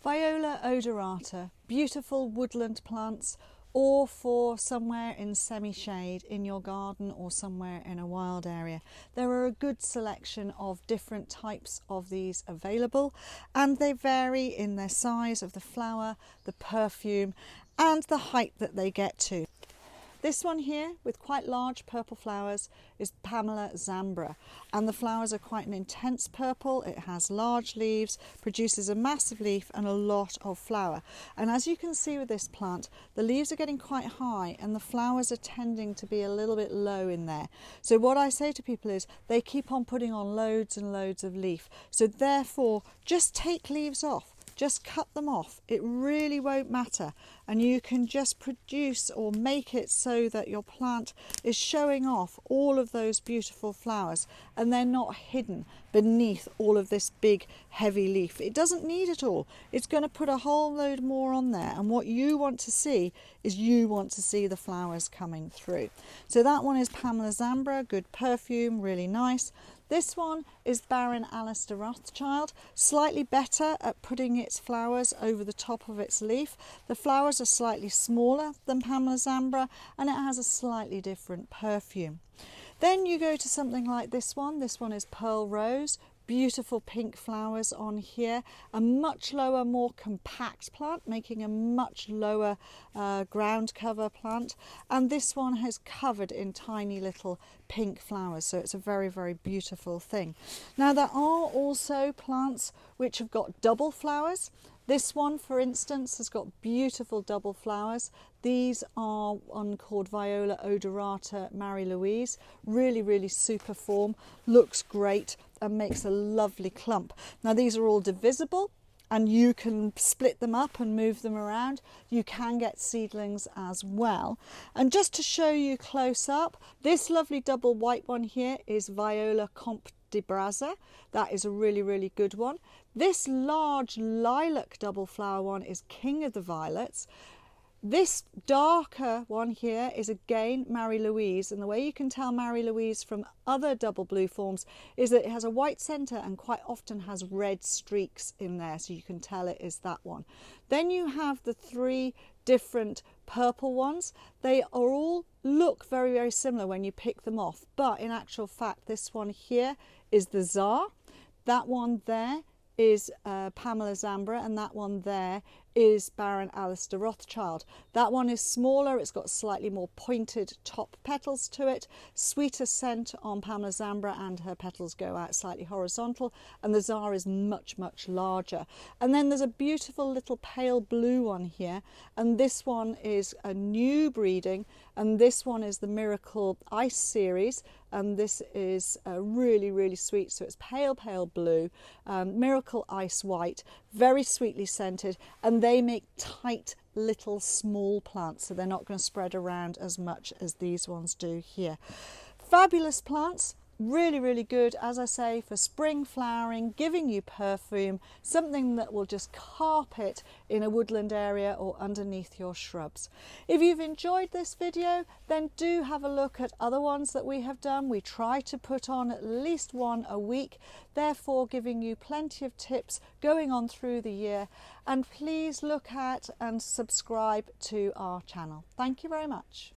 Viola odorata, beautiful woodland plants, or for somewhere in semi-shade in your garden or somewhere in a wild area. There are a good selection of different types of these available, and they vary in their size of the flower, the perfume and the height that they get to. This one here with quite large purple flowers is Pamela Zambra, and the flowers are quite an intense purple. It has large leaves, produces a massive leaf and a lot of flower. And as you can see with this plant, the leaves are getting quite high and the flowers are tending to be a little bit low in there. So what I say to people is they keep on putting on loads and loads of leaf. So therefore, just take leaves off. Just cut them off. It really won't matter, and you can just produce or make it so that your plant is showing off all of those beautiful flowers and they're not hidden beneath all of this big heavy leaf. It doesn't need it all. It's going to put a whole load more on there, and what you want to see is you want to see the flowers coming through. So that one is Pamela Zambra, good perfume, really nice. This one is Baronne Rothschild, slightly better at putting its flowers over the top of its leaf. The flowers are slightly smaller than Pamela Zambra and it has a slightly different perfume. Then you go to something like this one. This one is Perle Rose. Beautiful pink flowers on here, a much lower, more compact plant, making a much lower ground cover plant, and this one has covered in tiny little pink flowers, so it's a very, very beautiful thing. Now there are also plants which have got double flowers. This one, for instance, has got beautiful double flowers. These are one called Viola odorata Marie Louise. Really, really super form, looks great and makes a lovely clump. Now these are all divisible and you can split them up and move them around. You can get seedlings as well. And just to show you close up, this lovely double white one here is Viola Conte de Brazza. That is a really, really good one. This large lilac double flower one is King of the Violets. This darker one here is again Marie Louise, and the way you can tell Marie Louise from other double blue forms is that it has a white centre and quite often has red streaks in there, so you can tell it is that one. Then you have the three different purple ones. They are all look very, very similar when you pick them off, but in actual fact this one here is the Czar, that one there is Pamela Zambra, and that one there is Baronne Rothschild. That one is smaller, it's got slightly more pointed top petals to it, sweeter scent on Pamela Zambra and her petals go out slightly horizontal, and the Czar is much, much larger. And then there's a beautiful little pale blue one here, and this one is a new breeding, and this one is the Miracle Ice series, and this is really, really sweet. So it's pale, pale blue, Miracle Ice White, very sweetly scented, and they make tight little small plants, so they're not going to spread around as much as these ones do here. Fabulous plants. Really, really good, as I say, for spring flowering, giving you perfume, something that will just carpet in a woodland area or underneath your shrubs. If you've enjoyed this video, then do have a look at other ones that we have done. We try to put on at least one a week, therefore giving you plenty of tips going on through the year. And please look at and subscribe to our channel. Thank you very much.